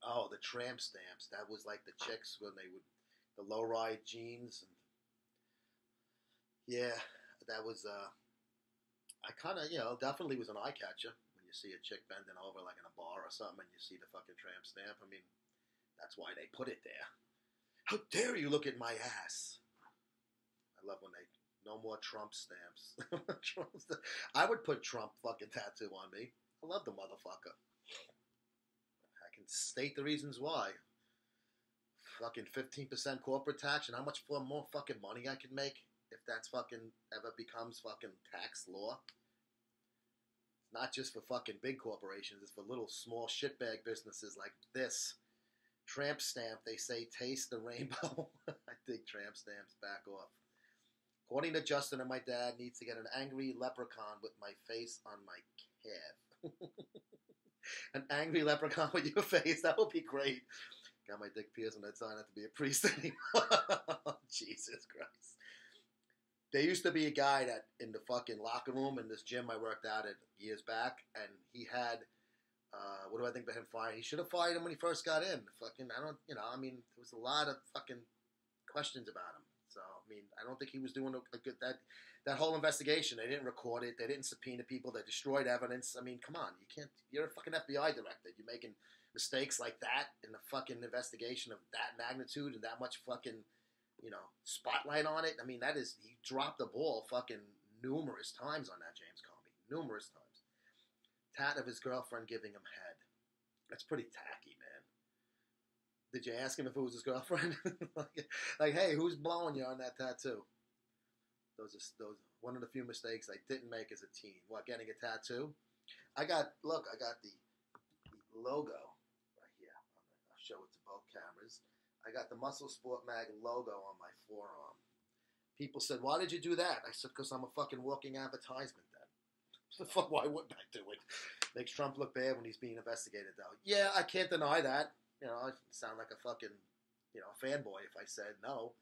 Oh, the tramp stamps. That was like the chicks when they would, the low-ride jeans. And yeah, that was, I kind of, definitely was an eye-catcher when you see a chick bending over like in a bar or something and you see the fucking tramp stamp. I mean, that's why they put it there. How dare you look at my ass? I love when they, no more Trump stamps. I would put Trump fucking tattoo on me. I love the motherfucker. I can state the reasons why. Fucking 15% corporate tax, and how much more fucking money I could make if that's fucking ever becomes fucking tax law. It's not just for fucking big corporations, it's for little small shitbag businesses like this. Tramp stamp, they say, taste the rainbow. I dig tramp stamps, back off. According to Justin and my dad, needs to get an angry leprechaun with my face on my calf. An angry leprechaun with your face, that would be great. Got my dick pierced and I'd sign up to be a priest anymore. Jesus Christ. There used to be a guy that in the fucking locker room in this gym I worked out at years back, and he had What do I think about him firing? He should have fired him when he first got in. Fucking, I don't, I mean, there was a lot of fucking questions about him. So, I mean, I don't think he was doing a good, that whole investigation. They didn't record it. They didn't subpoena people. They destroyed evidence. I mean, come on. You're a fucking FBI director. You're making mistakes like that in the fucking investigation of that magnitude and that much fucking, spotlight on it. I mean, he dropped the ball fucking numerous times on that, James Comey. Numerous times. Tat of his girlfriend giving him head. That's pretty tacky, man. Did you ask him if it was his girlfriend? like, hey, who's blowing you on that tattoo? Those one of the few mistakes I didn't make as a teen. What, getting a tattoo? I got the logo right here. I'll show it to both cameras. I got the MuscleSport Mag logo on my forearm. People said, why did you do that? I said, because I'm a fucking walking advertisement then. Why wouldn't I do it? Makes Trump look bad when he's being investigated, though. Yeah, I can't deny that. I sound like a fucking, fanboy if I said no.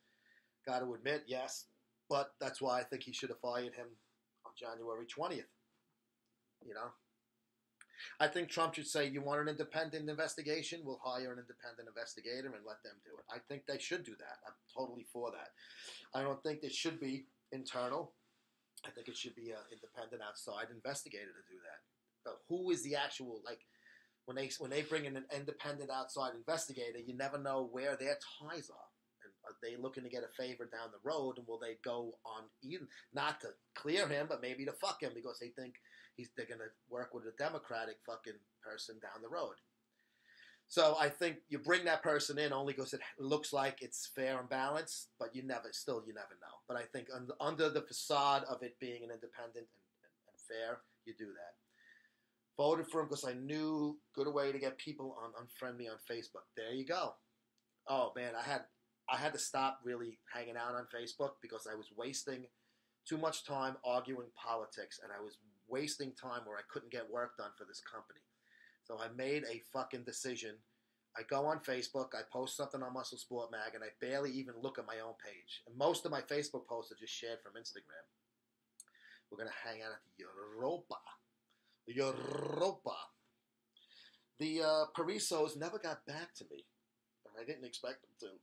Got to admit, yes. But that's why I think he should have fired him on January 20th. I think Trump should say, you want an independent investigation? We'll hire an independent investigator and let them do it. I think they should do that. I'm totally for that. I don't think it should be internal. I think it should be an independent outside investigator to do that. But who is the actual, when they bring in an independent outside investigator, you never know where their ties are. And are they looking to get a favor down the road, and will they go on either, not to clear him, but maybe to fuck him because they think they're going to work with a Democratic fucking person down the road. So I think you bring that person in only because it looks like it's fair and balanced, but you never know. But I think under the facade of it being an independent and fair, you do that. Voted for him because I knew good way to get people unfriend me on Facebook. There you go. Oh man, I had to stop really hanging out on Facebook because I was wasting too much time arguing politics, and I was wasting time where I couldn't get work done for this company. So I made a fucking decision. I go on Facebook, I post something on MuscleSport Mag, and I barely even look at my own page. And most of my Facebook posts are just shared from Instagram. We're going to hang out at Europa. The Parisos never got back to me. And I didn't expect them to.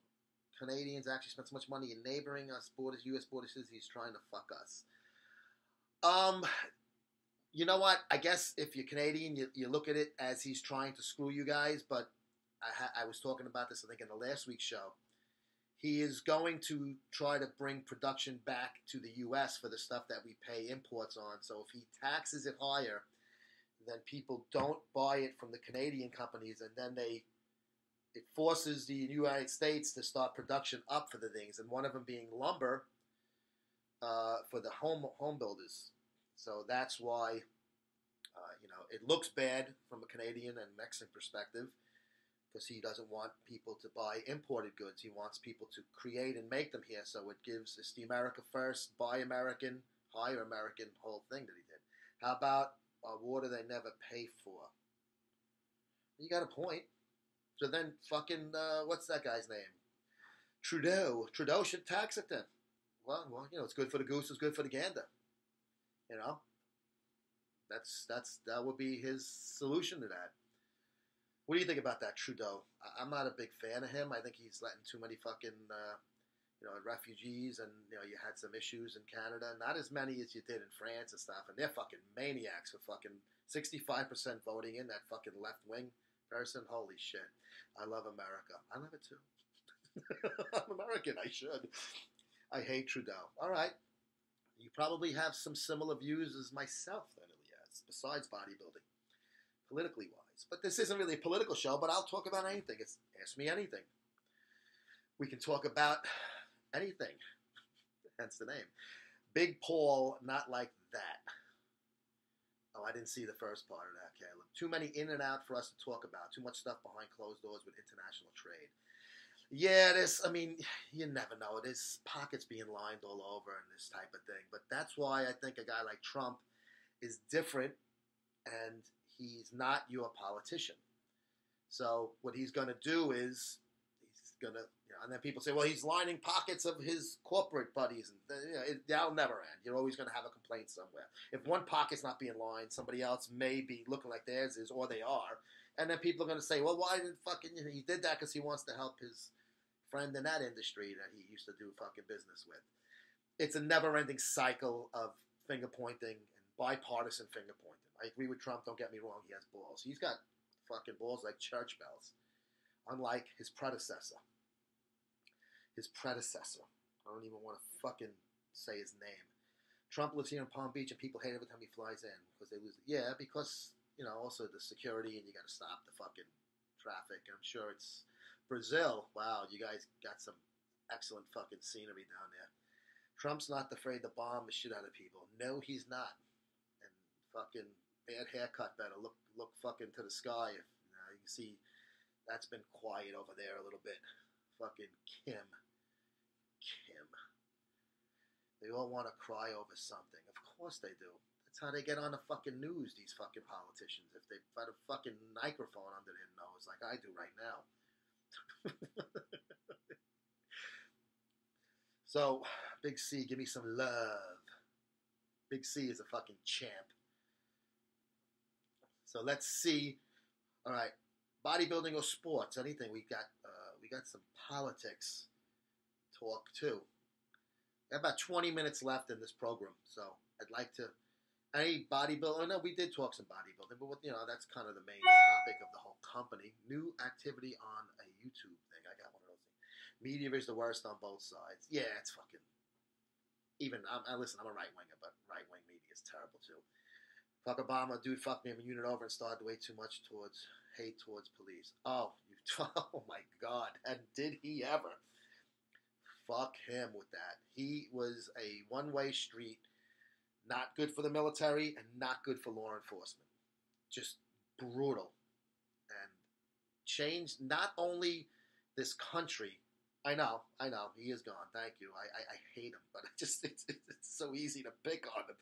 Canadians actually spent so much money in neighboring us borders, U.S. borders, he's trying to fuck us. You know what? I guess if you're Canadian, you look at it as he's trying to screw you guys, but I was talking about this, I think, in the last week's show. He is going to try to bring production back to the U.S. for the stuff that we pay imports on. So if he taxes it higher, then people don't buy it from the Canadian companies, and then it forces the United States to start production up for the things, and one of them being lumber for the home builders. So that's why, it looks bad from a Canadian and Mexican perspective because he doesn't want people to buy imported goods. He wants people to create and make them here. So it gives it's the America first, buy American, hire American whole thing that he did. How about water they never pay for? You got a point. So then fucking, what's that guy's name? Trudeau. Trudeau should tax it then. Well, it's good for the goose, it's good for the gander. That would be his solution to that. What do you think about that, Trudeau? I'm not a big fan of him. I think he's letting too many fucking, refugees, and you had some issues in Canada. Not as many as you did in France and stuff. And they're fucking maniacs for fucking 65% voting in that fucking left wing person. Holy shit! I love America. I love it too. I'm American. I should. I hate Trudeau. All right. You probably have some similar views as myself, then, Elias, besides bodybuilding, politically wise. But this isn't really a political show, but I'll talk about anything. Ask me anything. We can talk about anything, hence the name. Big Paul, not like that. Oh, I didn't see the first part of that, Caleb. Too many in and out for us to talk about. Too much stuff behind closed doors with international trade. Yeah, you never know. There's pockets being lined all over and this type of thing. But that's why I think a guy like Trump is different, and he's not your politician. So what he's going to do is gonna, and then people say, well, he's lining pockets of his corporate buddies, and that'll never end. You're always gonna have a complaint somewhere. If one pocket's not being lined, somebody else may be looking like theirs is, or they are, and then people are gonna say, well, why didn't fucking he did that because he wants to help his friend in that industry that he used to do fucking business with. It's a never-ending cycle of finger pointing and bipartisan finger pointing. I agree with Trump. Don't get me wrong. He has balls. He's got fucking balls like church bells. Unlike his predecessor. I don't even want to fucking say his name. Trump lives here in Palm Beach and people hate every time he flies in because they lose it. Yeah, because, also the security and you got to stop the fucking traffic. I'm sure it's Brazil. Wow, you guys got some excellent fucking scenery down there. Trump's not afraid to bomb the shit out of people. No, he's not. And fucking bad haircut better. Look fucking to the sky. If you can see that's been quiet over there a little bit. Fucking Kim. They all want to cry over something. Of course they do. That's how they get on the fucking news, these fucking politicians. If they put a fucking microphone under their nose like I do right now. So, Big C, give me some love. Big C is a fucking champ. So let's see. All right, bodybuilding or sports, anything. We got some politics talk too. About 20 minutes left in this program, so I'd like to. Any bodybuilding? No, we did talk some bodybuilding, but that's kind of the main topic of the whole company. New activity on a YouTube thing. I got one of those things. Media is the worst on both sides. Yeah, it's fucking. Even listen, I'm a right winger, but right wing media is terrible too. Fuck Obama, dude. Fuck me. I'm a unit over and started way too much towards hate towards police. Oh my God! And did he ever? Fuck him with that. He was a one-way street. Not good for the military and not good for law enforcement. Just brutal. And changed not only this country. I know. He is gone. Thank you. I hate him. But it's so easy to pick on him.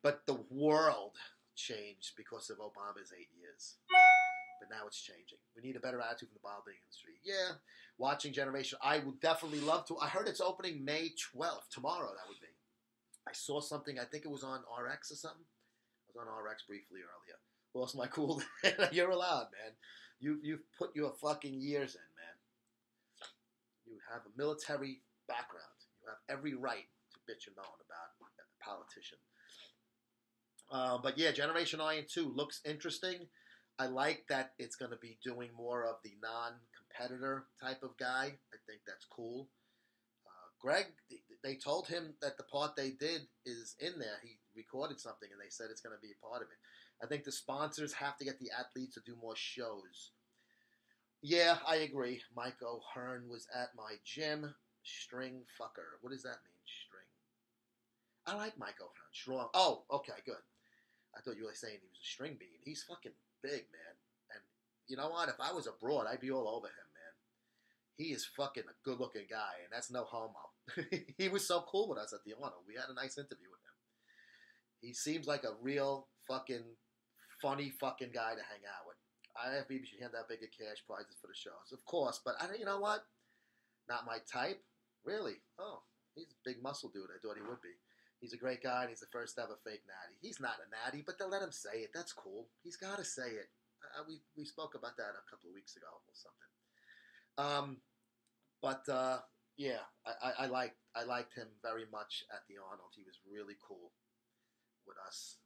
But the world changed because of Obama's 8 years. But now it's changing. We need a better attitude from the bodybuilding industry. Yeah. Watching Generation. I would definitely love to. I heard it's opening May 12th. Tomorrow, that would be. I saw something, I think it was on RX or something. I was on RX briefly earlier. Lost my cool. You're allowed, man. You've put your fucking years in, man. You have a military background. You have every right to bitch and moan about a politician. But yeah, Generation Iron 2 looks interesting. I like that it's going to be doing more of the non-competitor type of guy. I think that's cool. Greg, they told him that the part they did is in there. He recorded something, and they said it's going to be a part of it. I think the sponsors have to get the athletes to do more shows. Yeah, I agree. Mike O'Hearn was at my gym. String fucker. What does that mean, string? I like Mike O'Hearn. Strong. Oh, okay, good. I thought you were saying he was a string bean. He's fucking big, man. And you know what? If I was abroad, I'd be all over him, man. He is fucking a good-looking guy, and that's no homo. He was so cool with us at the Honor. We had a nice interview with him. He seems like a real fucking funny fucking guy to hang out with. IFBB should hand out bigger cash prizes for the shows, of course. But you know what? Not my type. Really? Oh, he's a big muscle dude. I thought he would be. He's a great guy, and he's the first ever fake natty. He's not a natty, but they'll let him say it. That's cool. He's got to say it. We spoke about that a couple of weeks ago or something. Yeah, I liked him very much at the Arnold. He was really cool with us,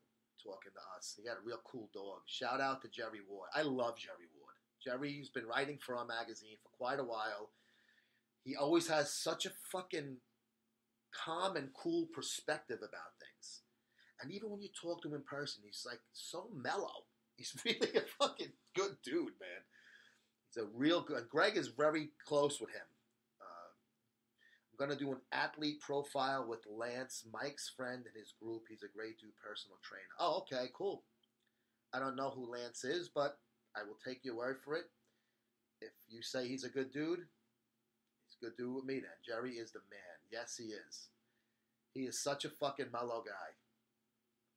talking to us. He had a real cool dog. Shout out to Jerry Ward. I love Jerry Ward. Jerry's been writing for our magazine for quite a while. He always has such a fucking calm and cool perspective about things. And even when you talk to him in person, he's like so mellow. He's really a fucking good dude, man. He's a real good. And Greg is very close with him. I'm going to do an athlete profile with Lance, Mike's friend, and his group. He's a great dude, personal trainer. Oh, okay, cool. I don't know who Lance is, but I will take your word for it. If you say he's a good dude, he's a good dude with me then. Jerry is the man. Yes, he is. He is such a fucking mellow guy.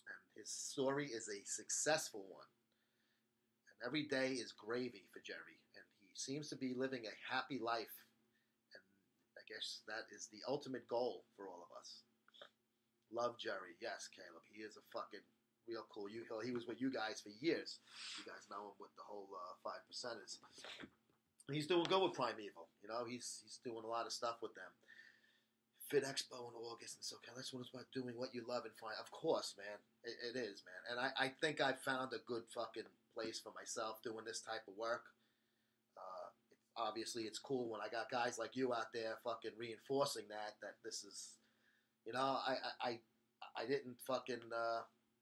And his story is a successful one. And every day is gravy for Jerry. And he seems to be living a happy life guess that is the ultimate goal for all of us. Love Jerry. Yes, Caleb. He is a fucking real cool. He was with you guys for years. You guys know him with the whole 5%ers. He's doing good with Primeval. You know, he's doing a lot of stuff with them. Fit Expo in August and so that's what it's about, doing what you love and find. Of course, man, it is, man. And I think I found a good fucking place for myself doing this type of work. Obviously, it's cool when I got guys like you out there fucking reinforcing that this is, you know, I didn't fucking,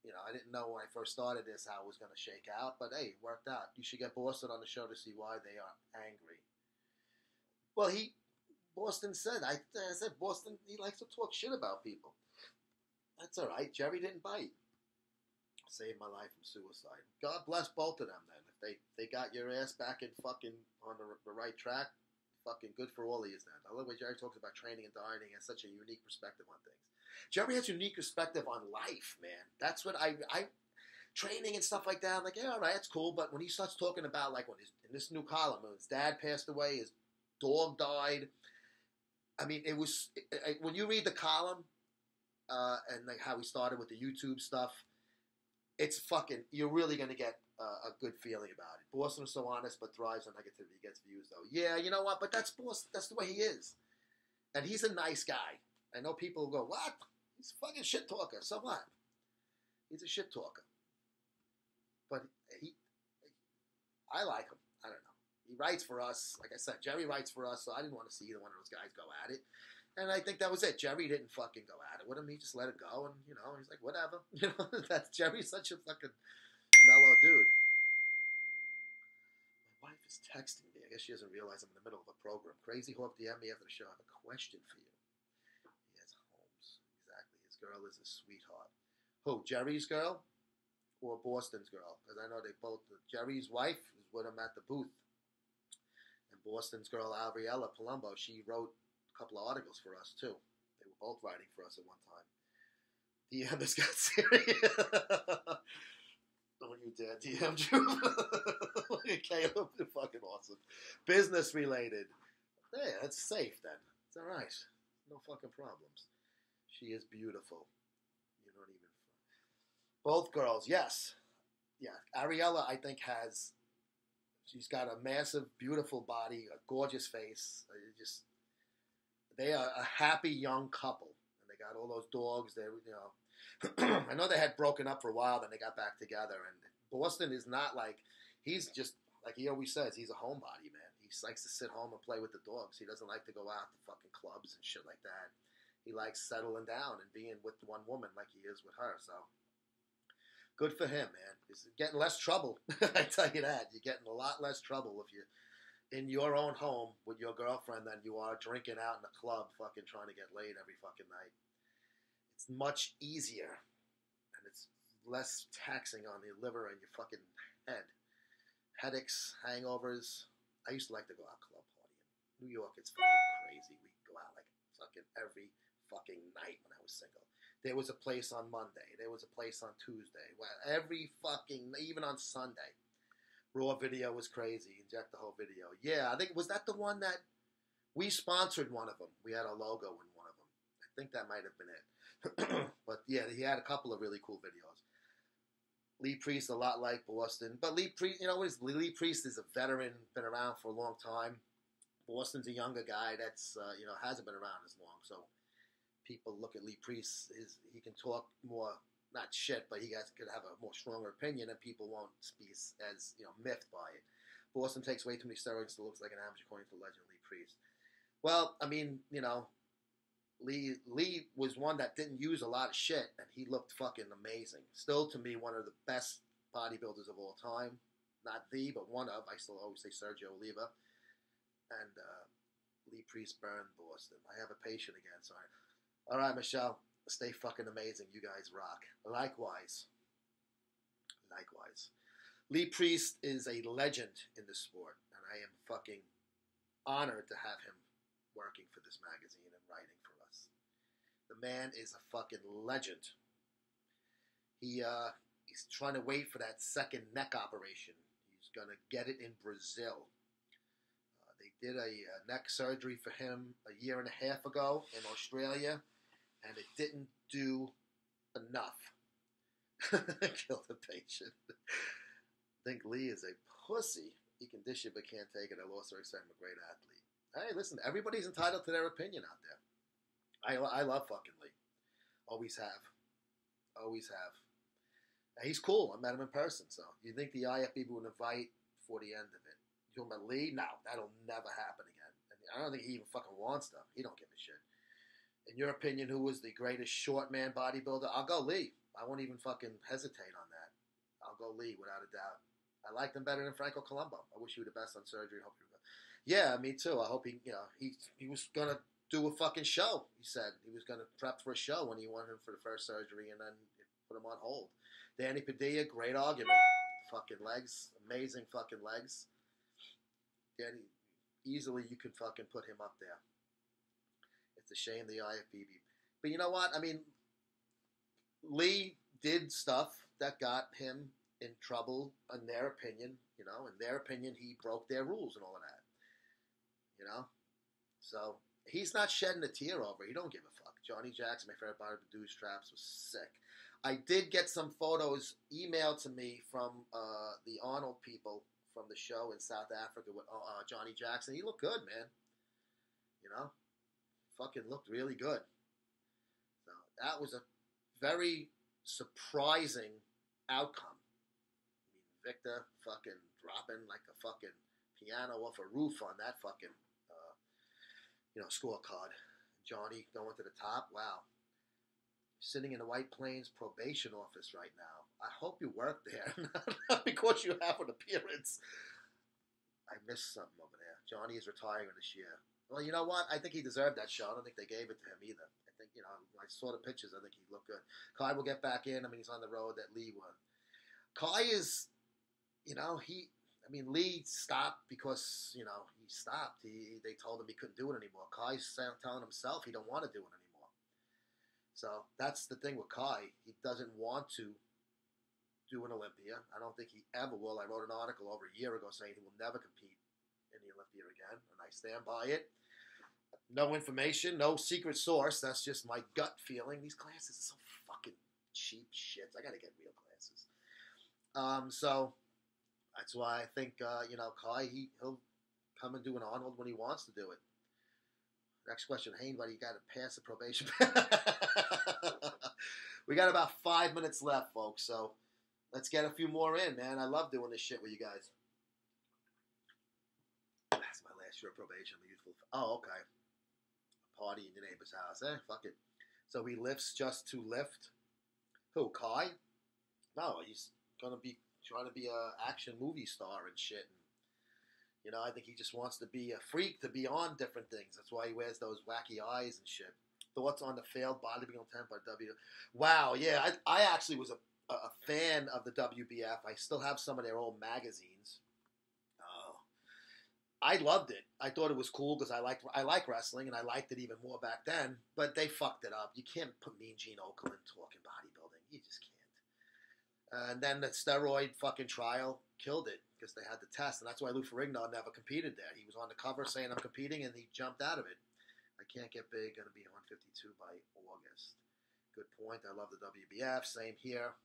you know, I didn't know when I first started this how it was going to shake out, but hey, it worked out. You should get Boston on the show to see why they are angry. Well, Boston said, I said, Boston, he likes to talk shit about people. That's all right. Jerry didn't bite. Saved my life from suicide. God bless both of them, then. If they got your ass back in fucking on the right track, fucking good for all of you, then. I love what Jerry talks about training and dieting. He has such a unique perspective on things. Jerry has a unique perspective on life, man. That's what I training and stuff like that. I'm like, yeah, all right, it's cool. But when he starts talking about, like, in this new column, when his dad passed away, his dog died. I mean, it was when you read the column and like how he started with the YouTube stuff, it's fucking. You're really gonna get a good feeling about it. Boston is so honest, but thrives on negativity. Gets views though. Yeah, you know what? But that's Boston. That's the way he is, and he's a nice guy. I know people will go, what? He's a fucking shit talker. So what? He's a shit talker. But I like him. I don't know. He writes for us. Like I said, Jerry writes for us, so I didn't want to see either one of those guys go at it. And I think that was it. Jerry didn't fucking go at it with him. He just let it go, and, you know, he's like, whatever. You know, that's Jerry's such a fucking mellow dude. My wife is texting me. I guess she doesn't realize I'm in the middle of a program. Crazy Hawk DM me after the show. I have a question for you. Yes, Holmes. Exactly. His girl is a sweetheart. Who, Jerry's girl or Boston's girl? Because I know they both, Jerry's wife is with him at the booth. And Boston's girl, Alriella Palumbo, she wrote a couple of articles for us, too. They were both writing for us at one time. DM has got serious. Don't you dare DM Drew. Look at Caleb. They're fucking awesome. Business related. Yeah, it's safe then. It's all right. No fucking problems. She is beautiful. You don't even. Both girls, yes. Yeah, Ariella, I think, she's got a massive, beautiful body, a gorgeous face. They are a happy young couple. And they got all those dogs. They, you know, I know they had broken up for a while, then they got back together. And Boston is not like, he's just, like he always says, he's a homebody, man. He likes to sit home and play with the dogs. He doesn't like to go out to fucking clubs and shit like that. He likes settling down and being with one woman like he is with her, so. Good for him, man. He's getting less trouble. I tell you that. You're getting a lot less trouble if you're in your own home with your girlfriend than you are drinking out in a club fucking trying to get laid every fucking night. It's much easier, and it's less taxing on the liver and your fucking head. Headaches, hangovers. I used to like to go out club partying. New York, it's fucking crazy. We go out like fucking every fucking night when I was single. There was a place on Monday. There was a place on Tuesday. Well, every fucking, even on Sunday. Raw Video was crazy. Inject the whole video. Yeah, I think, was that the one that, we sponsored one of them. We had a logo in one of them. I think that might have been it. But yeah, he had a couple of really cool videos. Lee Priest, a lot like Boston. But Lee Priest, you know, Lee Priest is a veteran, been around for a long time. Boston's a younger guy that's, you know, hasn't been around as long. So people look at Lee Priest, he can talk more, not shit, but he could have a more stronger opinion, and people won't be as, you know, miffed by it. Boston takes way too many steroids, so looks like an amateur, according to legend Lee Priest. Well, I mean, you know, Lee was one that didn't use a lot of shit, and he looked fucking amazing. Still, to me, one of the best bodybuilders of all time. Not the, but one of. I still always say Sergio Oliva. And Lee Priest burned Boston. I have a patient again, sorry. All right, Michelle, stay fucking amazing. You guys rock. Likewise. Lee Priest is a legend in the sport, and I am fucking honored to have him working for this magazine and writing for us. The man is a fucking legend. He's trying to wait for that second neck operation. He's going to get it in Brazil. They did a neck surgery for him a year and a half ago in Australia, and it didn't do enough. Kill the patient. I think Lee is a pussy. He can dish it but can't take it. I lost her excitement. Great athlete. Hey, listen, everybody's entitled to their opinion out there. I love fucking Lee. Always have. Always have. And he's cool. I met him in person. So you think the IFBB would invite for the end of it? You talking about Lee? No, that'll never happen again. I don't think he even fucking wants them. He don't give a shit. In your opinion, who was the greatest short man bodybuilder? I'll go Lee. I won't even fucking hesitate on that. I'll go Lee without a doubt. I liked him better than Franco Colombo. I wish you the best on surgery. Hope you. Yeah, me too. I hope he was gonna do a fucking show. He said he was gonna prep for a show when he wanted him for the first surgery, and then put him on hold. Danny Padilla, great argument. Fucking legs, amazing fucking legs. Danny, easily you can fucking put him up there. It's a shame the IFBB. But you know what? I mean, Lee did stuff that got him in trouble, in their opinion. You know, in their opinion, he broke their rules and all of that. You know? So, he's not shedding a tear over it. He don't give a fuck. Johnny Jackson, my favorite part of the Dude Straps, was sick. I did get some photos emailed to me from the Arnold people from the show in South Africa with Johnny Jackson. He looked good, man. You know? Fucking looked really good. So, that was a very surprising outcome. I mean, Victor fucking dropping like a fucking piano off a roof on that fucking, scorecard. Johnny going to the top. Wow. Sitting in the White Plains probation office right now. I hope you work there, not because you have an appearance. I missed something over there. Johnny is retiring this year. Well, you know what? I think he deserved that show. I don't think they gave it to him either. I think, I saw the pictures. I think he looked good. Kai will get back in. I mean, he's on the road that Lee won. Kai is, Lee stopped because, he stopped. They told him he couldn't do it anymore. Kai's telling himself he don't want to do it anymore. So that's the thing with Kai. He doesn't want to do an Olympia. I don't think he ever will. I wrote an article over a year ago saying he will never compete in the Olympia again, and I stand by it. No information, no secret source. That's just my gut feeling. These classes are so fucking cheap shit. I got to get real classes. So that's why I think, Kai, he'll come and do an Arnold when he wants to do it. Next question, Hayne, buddy, you got to pass the probation. We got about 5 minutes left, folks, so let's get a few more in, man. I love doing this shit with you guys. That's my last year of probation. I'm a youthful. Oh, okay. A party in your neighbor's house. Fuck it. So he lifts just to lift. Who, Kai? No, he's going to be trying to be a action movie star and shit. And, I think he just wants to be a freak, to be on different things. That's why he wears those wacky eyes and shit. Thoughts on the failed bodybuilding attempt by W? Wow, yeah, I actually was a fan of the WBF. I still have some of their old magazines. I loved it. I thought it was cool because I like wrestling, and I liked it even more back then. But they fucked it up. You can't put Mean Gene Okerlund talking bodybuilding. You just can't. And then the steroid fucking trial killed it because they had the test, and that's why Lou Ferrigno never competed there. He was on the cover saying I'm competing, and he jumped out of it. I can't get big. Going to be 152 by August. Good point. I love the WBF. Same here.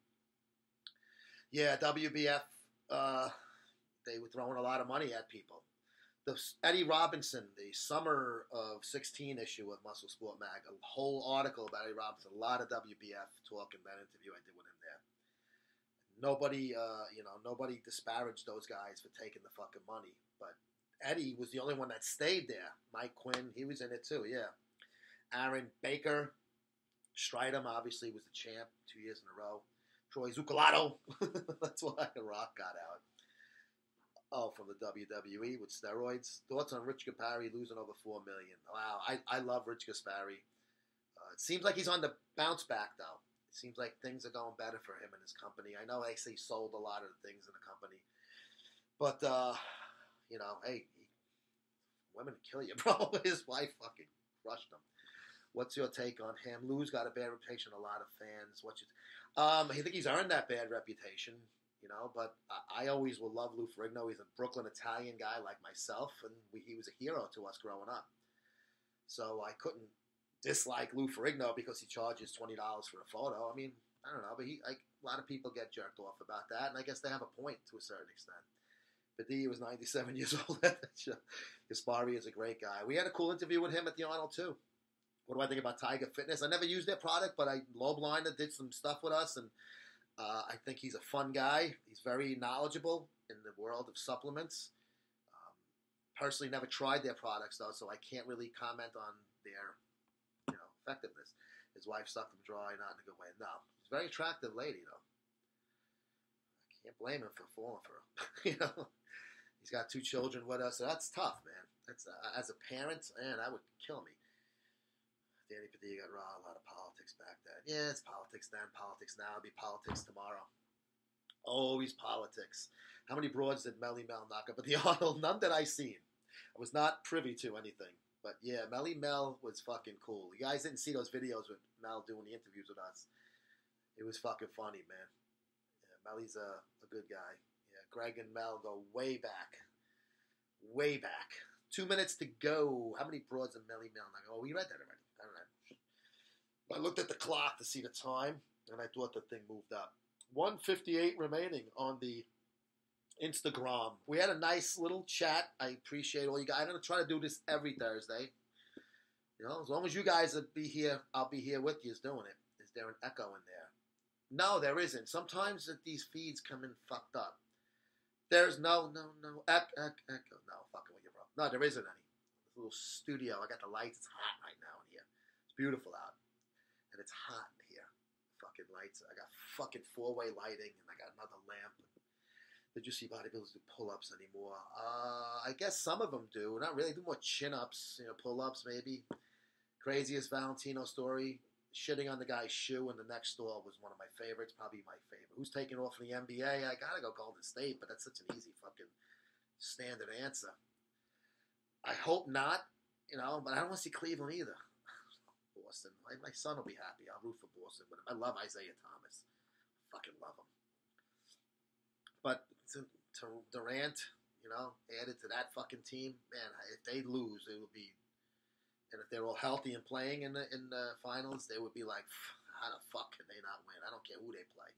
Yeah, WBF. They were throwing a lot of money at people. The Eddie Robinson, the summer of 16 issue of MuscleSport Mag, a whole article about Eddie Robinson, a lot of WBF talk in that interview I did with him there. Nobody disparaged those guys for taking the fucking money, but Eddie was the only one that stayed there. Mike Quinn, he was in it too, yeah. Aaron Baker, Stridham obviously was the champ 2 years in a row. Troy Zucolato, that's why The Rock got out. Oh, from the WWE with steroids. Thoughts on Rich Gaspari losing over $4 million? Wow, I love Rich Gaspari. It seems like he's on the bounce back, though. It seems like things are going better for him and his company. I know they say he sold a lot of the things in the company. But, hey, women kill you, bro. His wife fucking crushed him. What's your take on him? Lou's got a bad reputation, a lot of fans. I think he's earned that bad reputation. But I always will love Lou Ferrigno. He's a Brooklyn Italian guy like myself, and he was a hero to us growing up. So I couldn't dislike Lou Ferrigno because he charges $20 for a photo. I mean, I don't know, but a lot of people get jerked off about that, and I guess they have a point to a certain extent. But he was 97 years old at that show. Gaspari is a great guy. We had a cool interview with him at the Arnold, too. What do I think about Tiger Fitness? I never used their product, but Low Blinder did some stuff with us, and I think he's a fun guy. He's very knowledgeable in the world of supplements. Personally, never tried their products, though, so I can't really comment on their effectiveness. His wife sucked him dry, not in a good way. No, he's a very attractive lady, though. I can't blame him for falling for her. He's got 2 children with us, so that's tough, man. That's as a parent, man, that would kill me. Danny Padilla got raw, a lot of politics back then. Yeah, it's politics then, politics now. It'll be politics tomorrow. Always politics. How many broads did Melly Mel knock up at the Arnold? None that I seen. I was not privy to anything. But yeah, Melly Mel was fucking cool. You guys didn't see those videos with Mel doing the interviews with us. It was fucking funny, man. Yeah, Melly's a good guy. Yeah, Greg and Mel go way back. Way back. 2 minutes to go. How many broads did Melly Mel knock up? Oh, we read that already. I don't know. I looked at the clock to see the time, and I thought the thing moved up. 1:58 remaining on the Instagram. We had a nice little chat. I appreciate all you guys. I'm going to try to do this every Thursday. As long as you guys will be here, I'll be here with you doing it. Is there an echo in there? No, there isn't. Sometimes these feeds come in fucked up. There's no echo. No, fucking with you, bro. No, there isn't any. This little studio. I got the lights. It's hot right now in here. It's beautiful out. And it's hot in here. Fucking lights. I got fucking 4-way lighting, and I got another lamp. Did you see bodybuilders do pull-ups anymore? I guess some of them do. Not really. Do more chin-ups, pull-ups maybe. Craziest Valentino story. Shitting on the guy's shoe in the next stall was one of my favorites. Probably my favorite. Who's taking off from the NBA? I gotta go Golden State, but that's such an easy fucking standard answer. I hope not, but I don't want to see Cleveland either. Boston. My son will be happy. I'll root for Boston, but I love Isaiah Thomas. Fucking love him. But to Durant, added to that fucking team, man, if they lose, it would be, and if they're all healthy and playing in the finals, they would be like, how the fuck can they not win? I don't care who they play.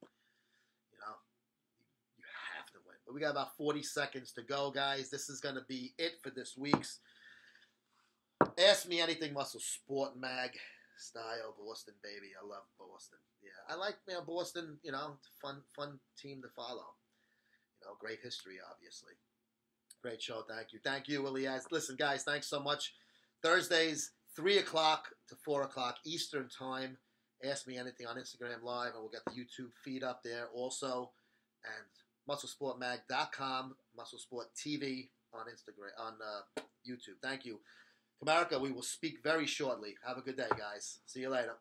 You have to win. But we got about 40 seconds to go, guys. This is going to be it for this week's Ask Me Anything Muscle Sport Mag style. Boston, baby. I love Boston. Yeah, I like Boston. It's a fun team to follow. Great history, obviously. Great show. Thank you, Elias. Listen, guys, thanks so much. Thursdays, 3 o'clock to 4 o'clock Eastern Time. Ask Me Anything on Instagram Live, and we'll get the YouTube feed up there also. And MuscleSportMag.com, MuscleSport TV on Instagram, on YouTube. Thank you. Kamarica, we will speak very shortly. Have a good day, guys. See you later.